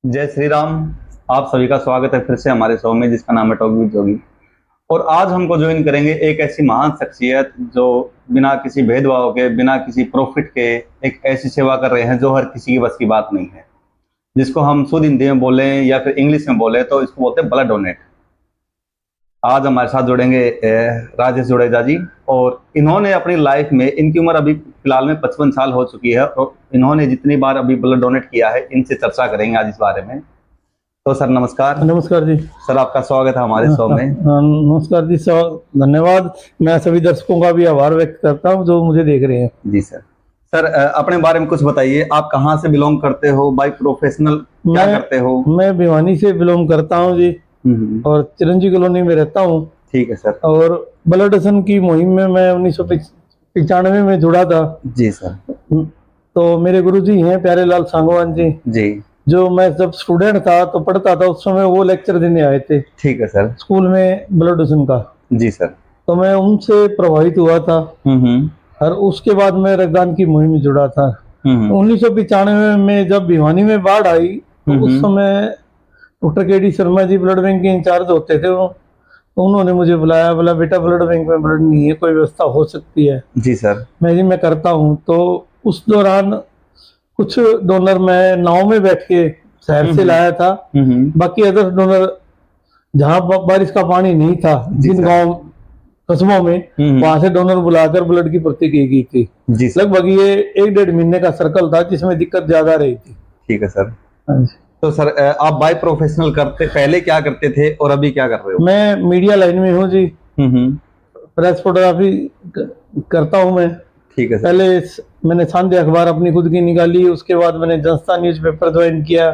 जय श्री राम। आप सभी का स्वागत है फिर से हमारे शो में जिसका नाम है टॉक विद जोगी। और आज हमको ज्वाइन करेंगे एक ऐसी महान शख्सियत जो बिना किसी भेदभाव के, बिना किसी प्रॉफिट के एक ऐसी सेवा कर रहे हैं जो हर किसी की बस की बात नहीं है। जिसको हम शुद्ध हिंदी में बोलें या फिर इंग्लिश में बोले तो इसको बोलते हैं ब्लड डोनेट। आज हमारे साथ जुड़ेंगे राजेश जुड़ेजा जी। और इन्होंने अपनी लाइफ में, इनकी उम्र अभी फिलहाल में 55 साल हो चुकी है और इन्होंने जितनी बार अभी ब्लड डोनेट किया है इनसे चर्चा करेंगे आज इस बारे में। तो सर नमस्कार। नमस्कार जी। सर आपका स्वागत है हमारे शो में। नमस्कार जी, धन्यवाद। मैं सभी दर्शकों का भी आभार व्यक्त करता हूं जो मुझे देख रहे हैं। जी सर। सर अपने बारे में कुछ बताइए, आप कहाँ से बिलोंग करते हो, बाय प्रोफेशनल क्या करते हो? मैं भिवानी से बिलोंग करता हूं जी और चिरंजी कॉलोनी में रहता हूं। ठीक है सर। और ब्लड डोनेशन की मुहिम में मैं 1995 में जुड़ा था। जी सर। तो मेरे गुरुजी हैं प्यारेलाल सांगवान जी। जी। जो मैं जब स्टूडेंट था तो पढ़ता था उस समय वो लेक्चर देने आए थे। ठीक है सर। स्कूल में ब्लड डोनेशन का। जी सर। तो मैं उनसे प्रभावित हुआ था और उसके बाद मैं रक्तदान की मुहिम में जुड़ा था। 1995 में जब भिवानी में बाढ़ आई तो उस समय doctor KD. Sharma ji blood bank के इंचार्ज होते थे। तो उन्होंने मुझे बुलाया, बोला बेटा ब्लड बैंक में ब्लड नहीं है, कोई व्यवस्था हो सकती है? जी सर। मैं करता हूँ। तो उस दौरान कुछ डोनर मैं नाव में बैठ के शहर से लाया था। बाकी अदर डोनर जहाँ बारिश का पानी नहीं था, जिन गांव कस्बों में, वहां से डोनर बुलाकर ब्लड की पूर्ति की गई थी। लगभग ये 1-1.5 महीने का सर्कल था जिसमें दिक्कत ज्यादा रही थी। ठीक है सर। तो सर आप बाय प्रोफेशनल पहले क्या करते थे और अभी क्या कर रहे हो? मैं मीडिया लाइन में हूँ जी। प्रेस फोटोग्राफी करता हूँ मैं। ठीक है सर। पहले मैंने सांध्य अखबार अपनी खुद की निकाली, उसके बाद मैंने जनता न्यूज़पेपर ज्वाइन किया।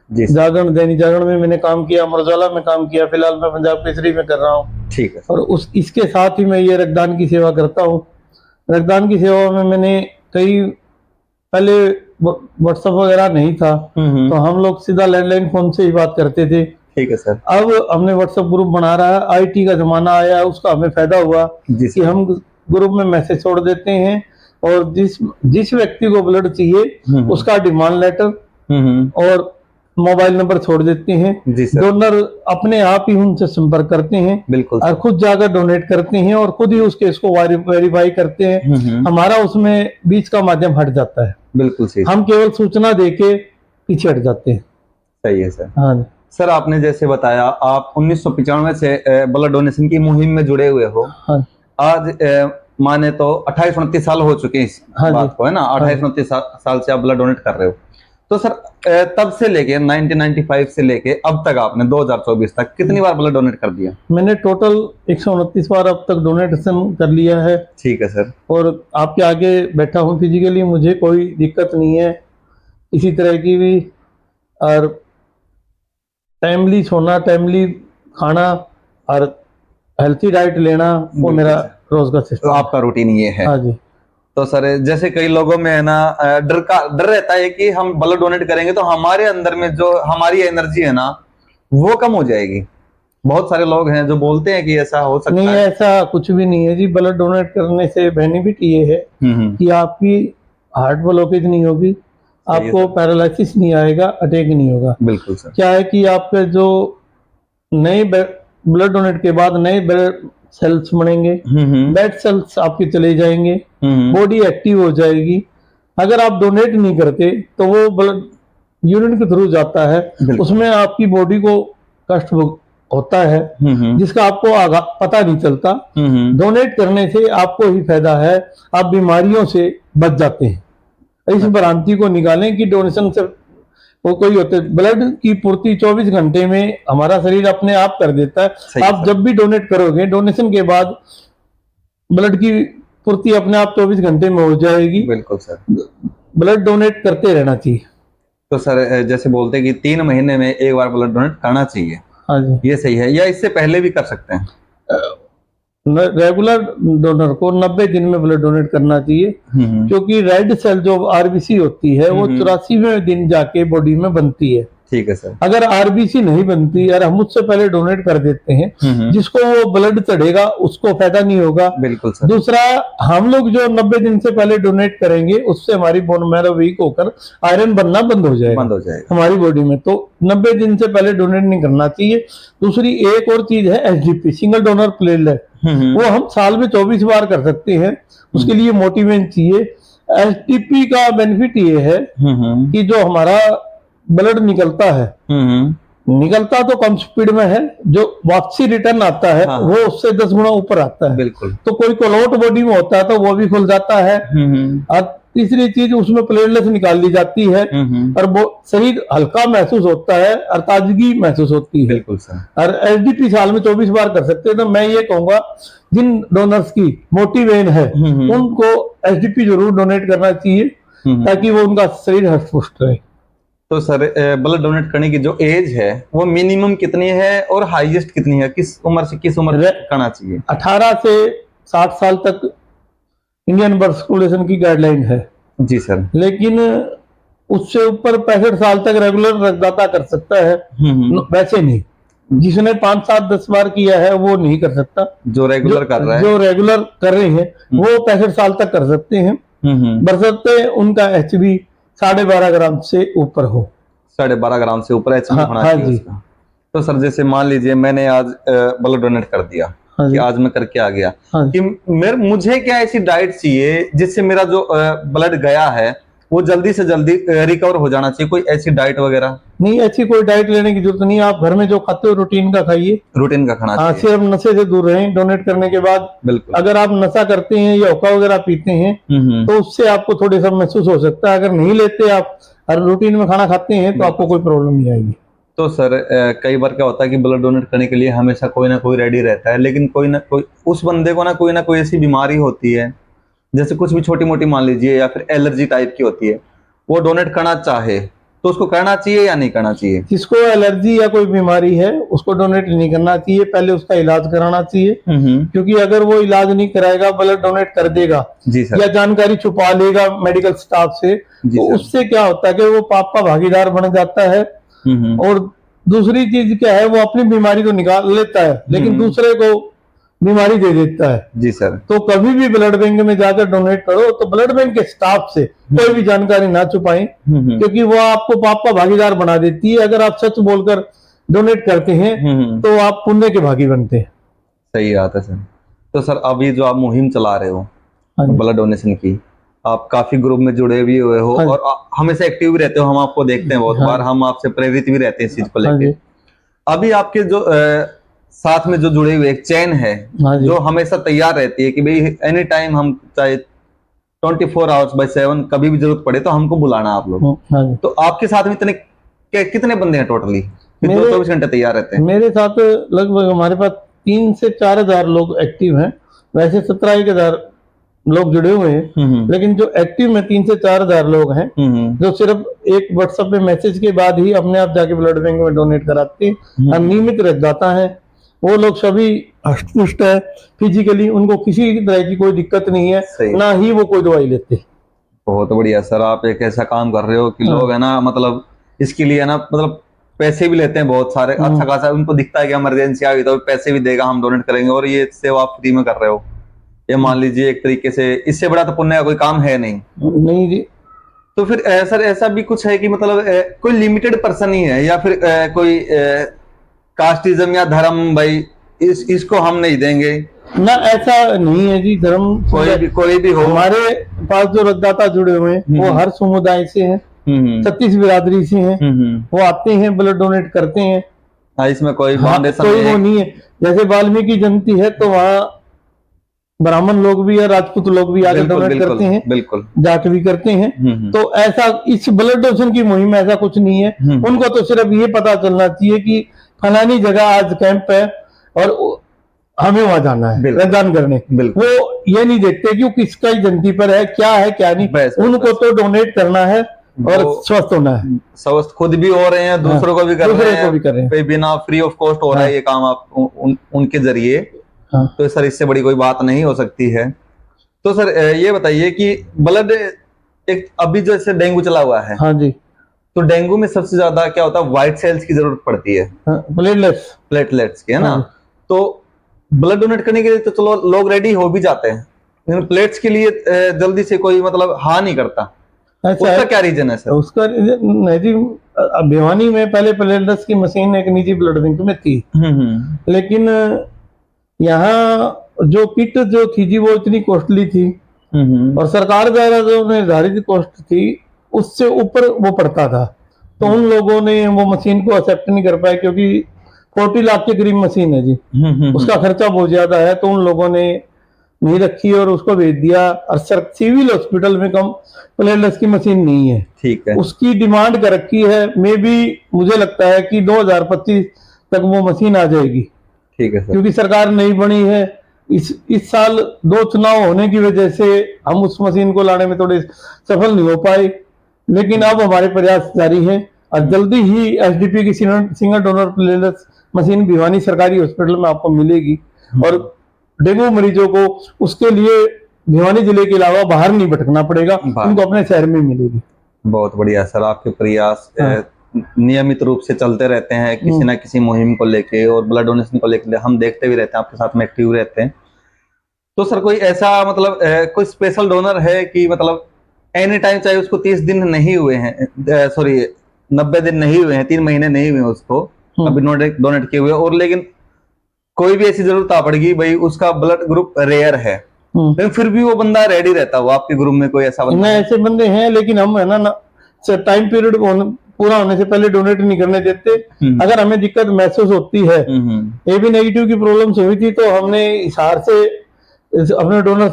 जागरण, दैनिक जागरण में मैंने काम किया, अमर उजाला में काम किया, फिलहाल मैं पंजाब केसरी में कर रहा हूँ। ठीक है। और इसके साथ ही मैं ये रक्तदान की सेवा करता हूँ। रक्तदान की सेवा में मैंने पहले व्हाट्सएप वगैरह नहीं था तो हम लोग सीधा लैंडलाइन फोन से ही बात करते थे। ठीक है सर। अब हमने व्हाट्सएप ग्रुप बना रहा है, आईटी का जमाना आया, उसका हमें फायदा हुआ कि हम ग्रुप में मैसेज छोड़ देते हैं और जिस व्यक्ति को ब्लड चाहिए उसका डिमांड लेटर और मोबाइल नंबर छोड़ देते हैं। डोनर अपने आप ही उनसे संपर्क करते हैं। बिल्कुल। और खुद जाकर डोनेट करते हैं और खुद ही उस केस को वेरीफाई करते हैं। हमारा उसमें बीच का माध्यम हट जाता है। बिल्कुल सही। हम केवल सूचना देके पीछे हट जाते हैं। सही है सर। हाँ सर, आपने जैसे बताया आप 1995 से ब्लड डोनेशन की मुहिम में जुड़े हुए हो। हाँ। आज माने तो 28-29 साल हो चुके हैं इस बात को, है ना? 28-29 साल से आप ब्लड डोनेट कर रहे हो। तो सर तब से लेके 1995 से लेके अब तक आपने 2024 तक कितनी बार ब्लड डोनेट कर दिया? मैंने टोटल 129 बार अब तक डोनेशन कर लिया है। ठीक है सर। और आपके आगे बैठा हूँ फिजिकली, मुझे कोई दिक्कत नहीं है इसी तरह की भी। और टाइमली सोना, टाइमली खाना और हेल्थी डाइट लेना, वो मेरा रोज का सिस्टम। आपका रूटीन ये है? हाँ जी। तो सर जैसे कई लोगों में है ना डर रहता है कि हम ब्लड डोनेट करेंगे तो हमारे अंदर में जो हमारी एनर्जी है ना वो कम हो जाएगी। बहुत सारे लोग हैं जो बोलते हैं कि ऐसा हो सकता नहीं है। नहीं, ऐसा कुछ भी नहीं है जी। ब्लड डोनेट करने से बेनिफिट ये है कि आपकी हार्ट ब्लॉकेज नहीं होगी, आपको पैरालिसिस नहीं आएगा, अटैक नहीं होगा। बिल्कुल सर। क्या है कि आपके जो नए ब्लड डोनेट के बाद नए ब्लड सेल्स बनेंगे, बेड सेल्स आपके चले जाएंगे, बॉडी एक्टिव हो जाएगी। अगर आप डोनेट नहीं करते तो वो ब्लड यूरिन के थ्रू जाता है, उसमें आपकी बॉडी को कष्ट होता है जिसका आपको पता नहीं चलता। डोनेट करने से आपको ही फायदा है, आप बीमारियों से बच जाते हैं। इस भ्रांति को निकालें कि डोनेशन से वो कोई होते, ब्लड की पूर्ति 24 घंटे में हमारा शरीर अपने आप कर देता है। आप जब भी डोनेट करोगे, डोनेशन के बाद ब्लड की पूर्ति अपने आप 24 घंटे में हो जाएगी। बिल्कुल सर। ब्लड डोनेट करते रहना चाहिए। तो सर जैसे बोलते हैं कि 3 महीने में एक बार ब्लड डोनेट करना चाहिए। हाँ जी। ये सही है या इससे पहले भी कर सकते हैं? रेगुलर डोनर को 90 दिन में ब्लड डोनेट करना चाहिए क्योंकि रेड सेल जो आरबीसी होती है वो 84वें दिन जाके बॉडी में बनती है। ठीक है सर। अगर आरबीसी नहीं बनती और हम उससे पहले डोनेट कर देते हैं, जिसको वो ब्लड चढ़ेगा उसको फायदा नहीं होगा। बिल्कुल सर। दूसरा, हम लोग जो 90 दिन से पहले डोनेट करेंगे उससे हमारी बोन मैरो वीक होकर आयरन बनना बंद हो जाएगा हमारी बॉडी में। तो 90 दिन से पहले डोनेट नहीं करना चाहिए। दूसरी एक और चीज है एसडीपी, सिंगल डोनर प्लेटलेट, वो हम साल में 24 बार कर सकते हैं। उसके लिए मोटिवेशन चाहिए। एसडीपी का बेनिफिट ये है कि जो हमारा ब्लड निकलता है, निकलता तो कम स्पीड में है, जो वापसी रिटर्न आता है वो उससे 10 गुना ऊपर आता है। बिल्कुल। तो कोई क्लॉट बॉडी में होता है तो वो भी खुल जाता है। और तीसरी चीज, उसमें प्लेटलेट्स निकाल ली जाती है और वो शरीर हल्का महसूस होता है और ताजगी महसूस होती है। बिल्कुल सर। और एसडीपी साल में 24 बार कर सकते हैं। तो मैं ये कहूंगा जिन डोनर्स की मोटी वेन है उनको एसडीपी जरूर डोनेट करना चाहिए ताकि वो उनका शरीर हष्ट पुष्ट रहे। तो सर ब्लड डोनेट करने की जो एज है वो मिनिमम कितनी है और हाईएस्ट कितनी है? किस उम्र से किस उम्र करना चाहिए? 18 से 60 साल तक इंडियन बर्थ सर्कुलेशन की गाइडलाइन है। जी सर। लेकिन उससे ऊपर 65 साल तक रेगुलर रक्तदाता कर सकता है। वैसे नहीं, जिसने 5, 7, 10 बार किया है वो नहीं कर सकता। जो रेगुलर कर रहा है, जो रेगुलर कर रहे हैं वो 65 साल तक कर सकते हैं, बशर्ते उनका एचबी 12.5 ग्राम से ऊपर हो। 12.5 ग्राम से ऊपर एचबी होना चाहिए उसका। तो सर जैसे मान लीजिए मैंने आज ब्लड डोनेट कर दिया कि आज मैं करके आ गया कि मुझे क्या ऐसी डाइट चाहिए जिससे मेरा जो ब्लड गया है वो जल्दी से जल्दी रिकवर हो जाना चाहिए? कोई ऐसी डाइट वगैरह? नहीं, ऐसी कोई डाइट लेने की जरूरत नहीं। आप घर में जो खाते हो रूटीन का खाइए, रूटीन का खाना चाहिए। सिर्फ नशे से दूर रहें डोनेट करने के बाद। बिल्कुल। अगर आप नशा करते हैं या हुक्का वगैरह पीते हैं तो उससे आपको थोड़ी सा महसूस हो सकता है। अगर नहीं लेते आप और रूटीन में खाना खाते हैं तो आपको कोई प्रॉब्लम नहीं आएगी। तो सर कई बार क्या होता है कि ब्लड डोनेट करने के लिए हमेशा कोई ना कोई रेडी रहता है, लेकिन कोई ना कोई उस बंदे को ना कोई ऐसी बीमारी होती है, जैसे कुछ भी छोटी मोटी मान लीजिए, या फिर एलर्जी टाइप की होती है, वो डोनेट करना चाहे तो उसको करना चाहिए या नहीं करना चाहिए? जिसको एलर्जी या कोई बीमारी है उसको डोनेट नहीं करना चाहिए, पहले उसका इलाज कराना चाहिए। क्योंकि अगर वो इलाज नहीं कराएगा, ब्लड डोनेट कर देगा जी सर, या जानकारी छुपा लेगा मेडिकल स्टाफ से, तो उससे क्या होता है कि वो पाप का भागीदार बन जाता है। और दूसरी चीज क्या है, वो अपनी बीमारी को निकाल लेता है लेकिन दूसरे को बीमारी दे देता है। जी सर। तो कभी भी ब्लड बैंक में जाकर डोनेट करो तो ब्लड बैंक के स्टाफ से कोई भी जानकारी ना छुपाएं, क्योंकि वो आपको पाप का भागीदार बना देती है। अगर आप सच बोलकर डोनेट करते हैं तो आप पुण्य के भागी बनते हैं। सही बात है सर। तो सर अभी जो आप मुहिम चला रहे हो ब्लड डोनेशन की, आप काफी ग्रुप में जुड़े भी हुए हो और हमेशा एक्टिव भी रहते हो, हम आपको देखते हैं बहुत बार, हम आपसे प्रेरित भी रहते हैं इस चीज को लेकर। अभी आपके जो साथ में जो जुड़े हुए एक चैन है जो हमेशा तैयार रहती है कि भाई एनी टाइम हम चाहे 24 आवर्स बाय 7 कभी भी जरूरत पड़े तो हमको बुलाना आप लोग। तो आपके साथ में कितने बंदे हैं टोटली 24 घंटे तैयार रहते हैं? मेरे साथ लगभग हमारे पास 3 से 4 हजार लोग एक्टिव हैं। वैसे 17-1 हजार लोग जुड़े हुए हैं, लेकिन जो एक्टिव में 3 से 4 हजार लोग हैं जो सिर्फ एक व्हाट्सएप पे मैसेज के बाद ही अपने आप जाके ब्लड बैंक में डोनेट कराते हैं। और नियमित रक्तदाता है, वो लोग सभी हष्ट-पुष्ट है फिजिकली, उनको किसी तरह की कोई दिक्कत नहीं है, ना ही वो कोई दवाई लेते। बहुत बढ़िया सर, आप एक ऐसा काम कर रहे हो कि लोग है ना, मतलब इसके लिए है ना, मतलब पैसे भी लेते हैं बहुत सारे, अच्छा खासा उनको दिखता है कि इमरजेंसी आ गई तो पैसे भी देगा, हम डोनेट करेंगे, और ये सेवा आप फ्री में कर रहे हो। ये मान लीजिए एक तरीके से इससे बड़ा तो पुण्य का कोई काम है नहीं जी। तो फिर सर ऐसा भी कुछ है कि मतलब कोई लिमिटेड पर्सन ही है या फिर कोई कास्टिज्म या धर्म, भाई इसको हम नहीं देंगे ना, ऐसा नहीं है जी। धर्म कोई भी हो। हमारे पास जो रक्तदाता जुड़े हुए हैं वो हर समुदाय से हैं, 36 बिरादरी से हैं, वो आते हैं ब्लड डोनेट करते हैं। इसमें कोई फाउंडेशन कोई वो नहीं है। जैसे वाल्मीकि जयंती है तो वहाँ ब्राह्मण लोग भी है, राजपूत लोग भी आकर डोनेट करते हैं, बिल्कुल जाट भी करते हैं। तो ऐसा इस ब्लड डोनेशन की मुहिम में ऐसा कुछ नहीं है। उनको तो सिर्फ ये पता चलना चाहिए कि फलानी जगह आज कैंप है और हमें वहां जाना है रक्तदान करने। वो ये नहीं देखते कि वो किसका जयंती पर है, क्या है क्या नहीं। उनको तो डोनेट करना है और स्वस्थ होना है। स्वस्थ खुद भी हो रहे हैं, दूसरों को भी कर रहे हैं, बिना फ्री ऑफ कॉस्ट हो रहा है ये काम आप उनके जरिए। तो सर इससे बड़ी कोई बात नहीं हो सकती है। तो सर ये बताइए कि ब्लड एक अभी जो इससे डेंगू चला हुआ है, हाँ जी, तो डेंगू में सबसे ज्यादा क्या होता है, व्हाइट सेल्स की जरूरत पड़ती है, प्लेटलेट्स की, है ना। तो ब्लड डोनेट करने के लिए तो चलो लोग रेडी हो भी जाते हैं, लेकिन प्लेट्स के लिए जल्दी से कोई मतलब हाँ नहीं करता। उसका क्या रीजन है सर? उसका नहीं जी, भिवानी में पहले प्लेटलेट्स की मशीन एक निजी ब्लड बैंक में थी, लेकिन यहाँ जो किट जो थी जी वो इतनी कॉस्टली थी, और सरकार द्वारा जो निर्धारित कॉस्ट थी उससे ऊपर वो पड़ता था, तो उन लोगों ने वो मशीन को एक्सेप्ट नहीं कर पाए, क्योंकि 40 लाख के करीब मशीन है जी, उसका खर्चा बहुत ज्यादा है, तो उन लोगों ने नहीं रखी और उसको भेज दिया। और सिविल हॉस्पिटल में कम प्लेटलेट्स की मशीन नहीं है, ठीक है, उसकी डिमांड कर रखी है, मे भी मुझे लगता है कि 2025 तक वो मशीन आ जाएगी, ठीक है सर। क्योंकि सरकार नहीं बनी है। इस साल 2 चुनाव होने की वजह से हम उस मशीन को लाने में थोड़े सफल नहीं हो पाए, लेकिन अब हमारे प्रयास जारी है और जल्दी ही एसडीपी की single donor platelets machine Bhiwani सरकारी हॉस्पिटल में आपको मिलेगी, और डेंगू मरीजों को उसके लिए भिवानी जिले के अलावा बाहर नहीं भटकना पड़ेगा, उनको अपने शहर में मिलेगी। बहुत बढ़िया सर, आपके प्रयास नियमित रूप से चलते रहते हैं किसी ना किसी मुहिम को लेके, और ब्लड डोनेशन को लेके हम देखते भी रहते हैं, आपके साथ में एक्टिव रहते हैं। तो सर कोई ऐसा मतलब कोई स्पेशल डोनर है कि मतलब एनी टाइम, चाहे उसको 30 दिन नहीं हुए हैं, सॉरी 90 दिन नहीं हुए हैं, 3 महीने नहीं हुए उसको अभी डोनेट किए हुए, और लेकिन कोई भी ऐसी जरूरत आ पड़ेगी भाई, उसका ब्लड ग्रुप रेयर है, लेकिन फिर भी वो बंदा रेडी रहता है, आपके ग्रुप में कोई ऐसा बंदा? ऐसे बंदे हैं, लेकिन हम है ना टाइम पीरियड पूरा होने से पहले डोनेट नहीं करने देते। अगर हमें दिक्कत महसूस होती है, एबी नेगेटिव की प्रॉब्लम्स हुई थी, तो हमने हिसार से अपने डोनर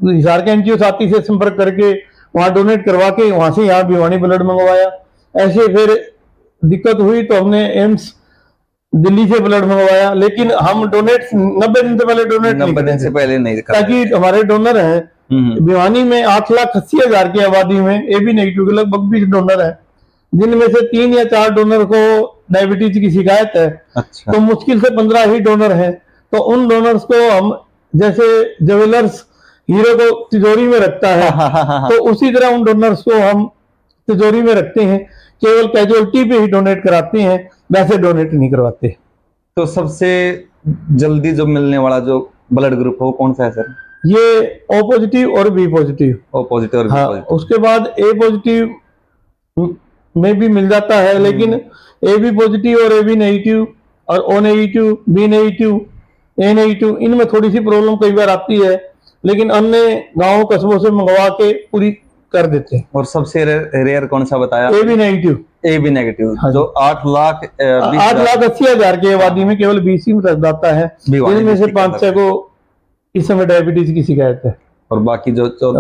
हिसार के एनजीओ साथी से संपर्क करके वहां डोनेट करवा के वहां से यहाँ भिवानी ब्लड मंगवाया। ऐसे फिर दिक्कत हुई तो हमने एम्स दिल्ली से ब्लड मंगवाया, लेकिन हम डोनेट 90 दिन से पहले डोनेट 90 दिन से पहले नहीं, ताकि हमारे डोनर हैं भिवानी में 8,80,000 की आबादी में एबी नेगेटिव के लगभग 20 डोनर है, जिनमें से 3 या 4 डोनर को डायबिटीज की शिकायत है। अच्छा। तो मुश्किल से 15 ही डोनर हैं, तो उन डोनर्स को हम जैसे ज्वेलर्स हीरो को तिजोरी में रखता है, तो उसी तरह उन डोनर्स को हम तिजोरी में रखते हैं, केवल कैजुअलिटी पे ही डोनेट कराते हैं, वैसे डोनेट नहीं करवाते। तो सबसे जल्दी जो मिलने वाला जो ब्लड ग्रुप हो कौन सा है सर? ये ओ पॉजिटिव और बी पॉजिटिव। ओ पॉजिटिव और बी पॉजिटिव। उसके बाद ए पॉजिटिव में भी मिल जाता है, लेकिन ए बी पॉजिटिव और ए बी नेगेटिव और ओ नेगेटिव, बी नेगेटिव, ए नेगेटिव, इनमें थोड़ी सी प्रॉब्लम कई बार आती है, लेकिन अन्य गांवों कस्बों से मंगवा के पूरी कर देते हैं। और सबसे रेयर कौन सा बताया? A B negative. A B negative, जो 8,80,000 की आबादी में केवल 20 ही रह जाता है, इनमें से 500 को इस समय डायबिटीज की शिकायत है, और बाकी जो जो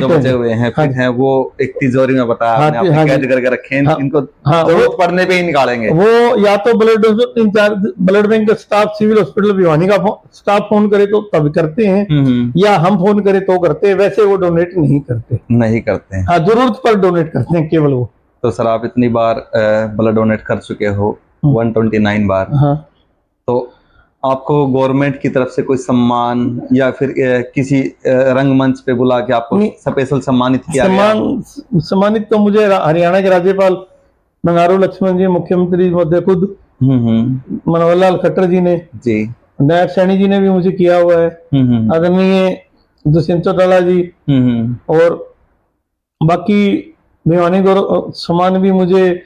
बचे हुए हैं फिर हैं वो एक तिजोरी में बताया आपने कैद करके रखे हैं, इनको जरूरत पड़ने पे ही निकालेंगे। वो या तो ब्लड बैंक का स्टाफ सिविल हॉस्पिटल भिवानी का स्टाफ फोन करे तो तब करते हैं, या हम फोन करे तो करते हैं, वैसे वो डोनेट नहीं करते। हाँ, जरूरत पर डोनेट करते हैं केवल वो। तो सर आप इतनी बार ब्लड डोनेट कर चुके हो, 129 बार, तो आपको गवर्नमेंट की तरफ से कोई सम्मान या फिर किसी रंगमंच पे बुला के आपको स्पेशल सम्मानित किया गया? सम्मानित तो मुझे हरियाणा के राज्यपाल बंगारू लक्ष्मण जी, मुख्यमंत्री महोदय खुद मनोहर लाल खट्टर जी ने जी, नायब सैनी जी ने भी मुझे किया हुआ है, आदरणीय दुष्यंत चौटाला जी, और बाकी भिवानी गौरव सम्मान भी मुझे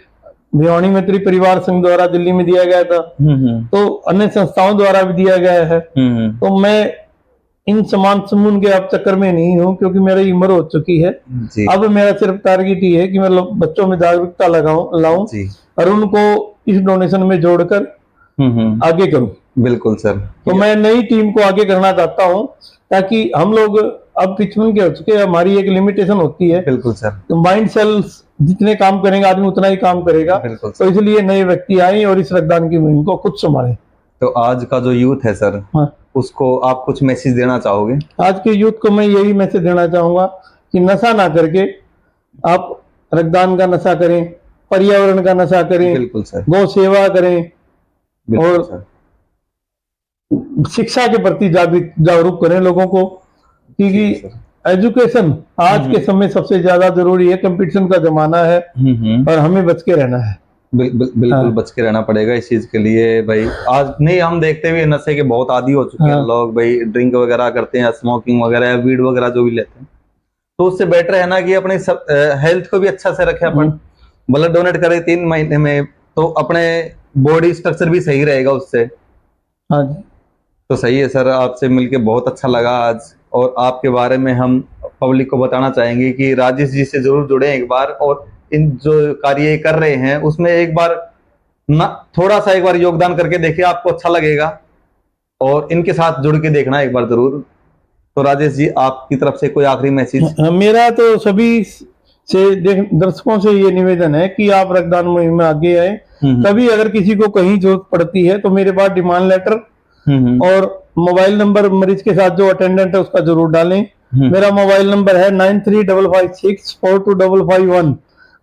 भिवानी मैत्री परिवार संघ द्वारा दिल्ली में दिया गया था, तो अन्य संस्थाओं द्वारा भी दिया गया है। तो मैं इन सम्मान समूह के अब चक्कर में नहीं हूँ, क्योंकि मेरी उम्र हो चुकी है। अब मेरा सिर्फ टारगेट ही है कि मैं बच्चों में जागरूकता लाऊं और उनको इस डोनेशन में जोड़कर आगे करूं। बिल्कुल सर। तो मैं नई टीम को आगे करना चाहता हूं, ताकि हम लोग अब पिछमन के हो चुके हैं, हमारी एक लिमिटेशन होती है। बिल्कुल सर। तो माइंड सेल्स जितने काम करेंगे आदमी उतना ही काम करेगा, तो इसलिए नए व्यक्ति आए और इस रक्तदान की मुहिम को खुद संभालें। तो आज का जो यूथ है सर, उसको आप कुछ मैसेज देना चाहोगे? आज के यूथ को मैं यही मैसेज देना चाहूंगा कि नशा ना करके आप रक्तदान का नशा करें, पर्यावरण का नशा करें, बिल्कुल सर, गौ सेवा करें, और शिक्षा के प्रति जागरूक करें लोगों को, क्योंकि एजुकेशन आज के समय सबसे ज्यादा जरूरी है, कंपटीशन का जमाना है और हमें बच के रहना है। बिल्कुल हाँ। बच के रहना पड़ेगा इस चीज के लिए भाई। आज नहीं, हम देखते हुए नशे के बहुत आदी हो चुके हैं हाँ। लोग भाई, ड्रिंक वगैरह करते हैं, स्मोकिंग वगैरह या वीड वगैरह जो भी लेते हैं, तो उससे बेटर है ना कि अपने सब हेल्थ को भी अच्छा से रखे अपन, ब्लड डोनेट करें 3 महीने में, तो अपने बॉडी स्ट्रक्चर भी सही रहेगा उससे। हाँ जी। तो सही है सर, आपसे मिलके बहुत अच्छा लगा आज, और आपके बारे में हम पब्लिक को बताना चाहेंगे कि राजेश जी से जरूर जुड़े एक बार, और इन जो कार्य कर रहे हैं उसमें एक बार ना थोड़ा सा एक बार योगदान करके देखिए, आपको अच्छा लगेगा, और इनके साथ जुड़ के देखना एक बार जरूर। तो राजेश जी, आपकी तरफ से कोई आखिरी मैसेज? मेरा तो सभी से दर्शकों से ये निवेदन है कि आप रक्तदान मुहिम में आगे आए। कभी अगर किसी को कहीं जरूरत पड़ती है तो मेरे पास डिमांड लेटर और मोबाइल नंबर मरीज के साथ जो अटेंडेंट है उसका जरूर डालें। मेरा मोबाइल नंबर है 9355642551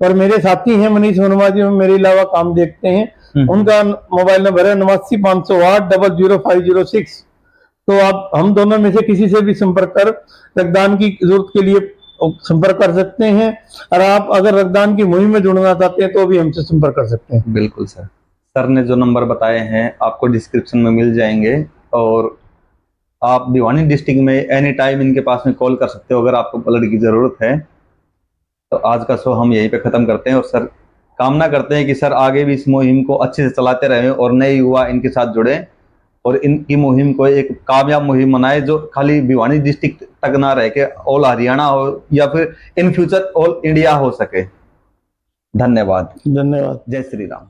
और मेरे साथी हैं मनीष वर्मा जी, मेरे अलावा काम देखते हैं, उनका मोबाइल नंबर है 8950800506। तो आप हम दोनों में से किसी से भी संपर्क कर रक्तदान की जरूरत के लिए संपर्क कर सकते हैं, और आप अगर रक्तदान की मुहिम में जुड़ना चाहते हैं तो भी हमसे संपर्क कर सकते हैं। बिल्कुल सर, सर ने जो नंबर बताए हैं आपको डिस्क्रिप्शन में मिल जाएंगे, और आप भिवानी डिस्ट्रिक्ट में एनी टाइम इनके पास में कॉल कर सकते हो अगर आपको ब्लड की जरूरत है। तो आज का शो हम यहीं पे खत्म करते हैं, और सर कामना करते हैं कि सर आगे भी इस मुहिम को अच्छे से चलाते रहें और नए युवा इनके साथ जुड़े, और इनकी मुहिम को एक कामयाब मुहिम बनाए जो खाली भिवानी डिस्ट्रिक्ट तक ना रह के ऑल हरियाणा हो या फिर इन फ्यूचर ऑल इंडिया हो सके। धन्यवाद। धन्यवाद। जय श्री राम।